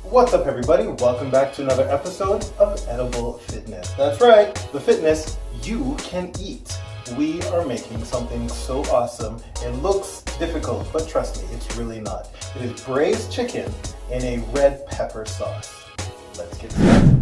What's up everybody? Welcome back to another episode of Edible Fitness. That's right, the fitness you can eat. We are making something so awesome. It looks difficult, but trust me, it's really not. It is braised chicken in a red pepper sauce. Let's get started.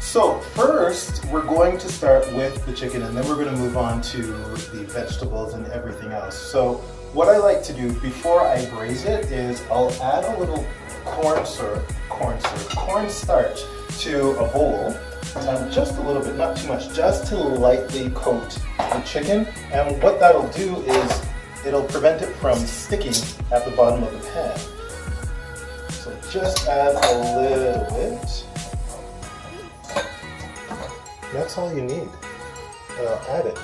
So first, we're going to start with the chicken and then we're going to move on to the vegetables and everything else. So what I like to do before I braise it is I'll add a little cornstarch to a bowl, just a little bit, not too much, just to lightly coat the chicken. And what that'll do is it'll prevent it from sticking at the bottom of the pan. So just add a little bit. That's all you need. I'll add it.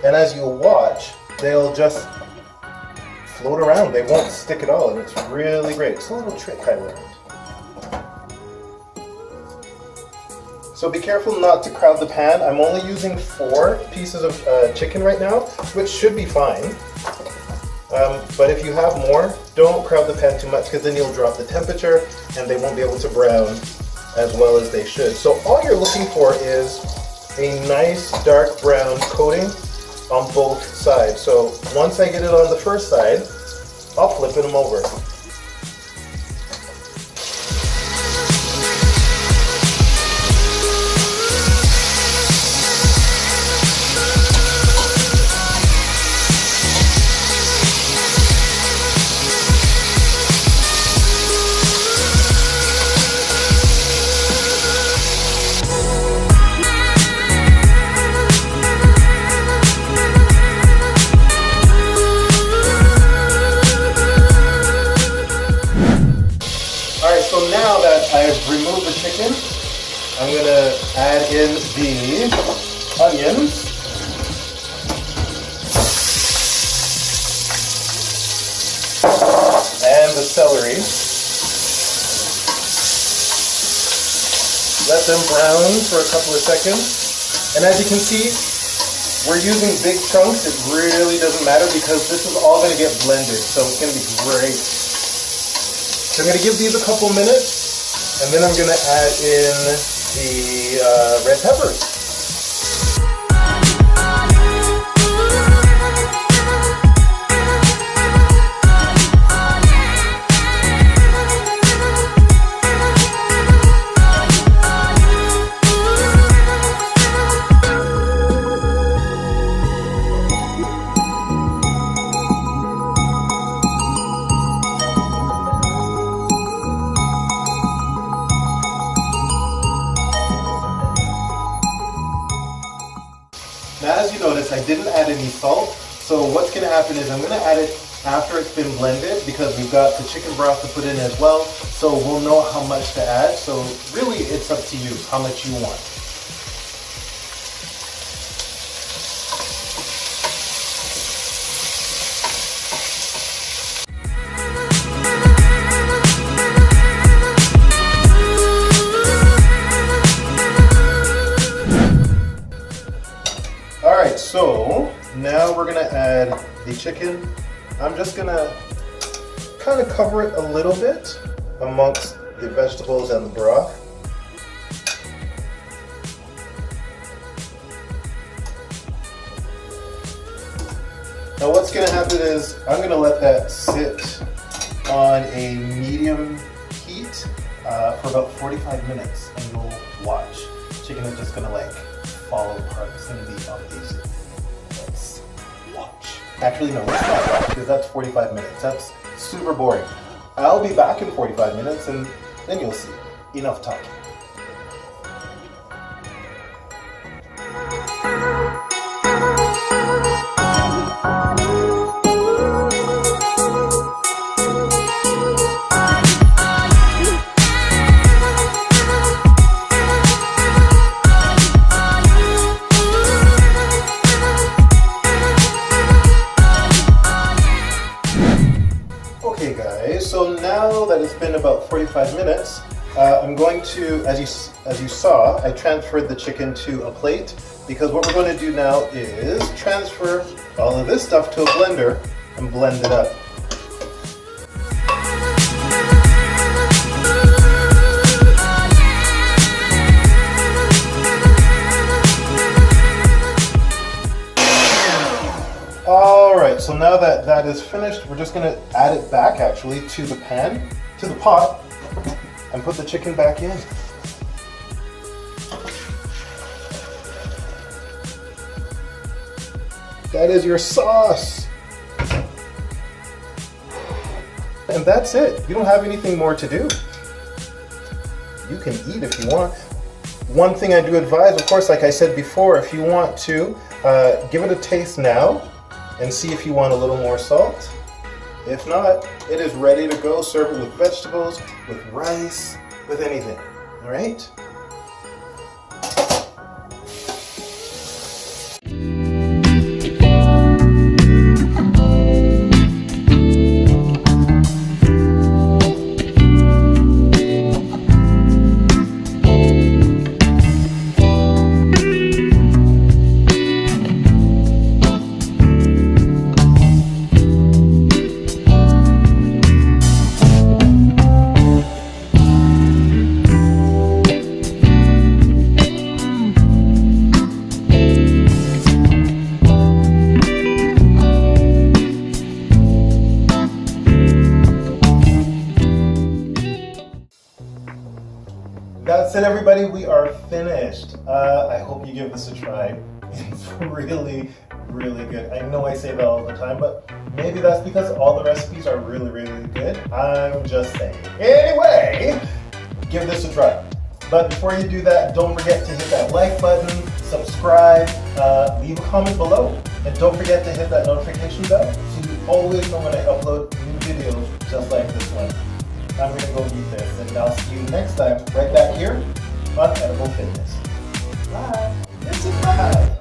And as you watch, they'll just float around. They won't stick at all, and it's really great. It's a little trick I learned. So be careful not to crowd the pan. I'm only using 4 pieces of chicken right now, which should be fine. But if you have more, don't crowd the pan too much because then you'll drop the temperature and they won't be able to brown as well as they should. So all you're looking for is a nice dark brown coating on both sides. So once I get it on the first side, I'll flip them over. So now that I've removed the chicken, I'm going to add in the onions. And the celery. Let them brown for a couple of seconds. And as you can see, we're using big chunks. It really doesn't matter because this is all going to get blended. So it's going to be great. So I'm going to give these a couple minutes, and then I'm going to add in the red peppers. Now as you notice, I didn't add any salt, so what's going to happen is I'm going to add it after it's been blended because we've got the chicken broth to put in as well, so we'll know how much to add. So really it's up to you how much you want. Alright, so now we're going to add the chicken. I'm just going to kind of cover it a little bit amongst the vegetables and the broth. Now what's going to happen is I'm going to let that sit on a medium heat for about 45 minutes and you'll watch. Chicken is just going to like fall apart. It's going to be amazing. Let's watch. Actually, no, let's not watch because that's 45 minutes. That's super boring. I'll be back in 45 minutes and then you'll see. Enough talking. now that it's been about 45 minutes, I'm going to, as you saw, I transferred the chicken to a plate because what we're going to do now is transfer all of this stuff to a blender and blend it up. Alright, so now that that is finished, we're just going to add it back actually to the pan, to the pot, and put the chicken back in. That is your sauce. And that's it. You don't have anything more to do. You can eat if you want. One thing I do advise, of course, like I said before, if you want to, give it a taste now and see if you want a little more salt. If not, it is ready to go. Serve it with vegetables, with rice, with anything. All right? That's it, everybody. We are finished. I hope you give this a try. It's really, really good. I know I say that all the time, but maybe that's because all the recipes are really, really good. I'm just saying. Anyway, give this a try. But before you do that, don't forget to hit that like button, subscribe, leave a comment below, and don't forget to hit that notification bell so you always know when I upload new videos just like this one. I'm going to go eat this, and I'll see you next time right back here on Edible Fitness. Bye. It's a bye.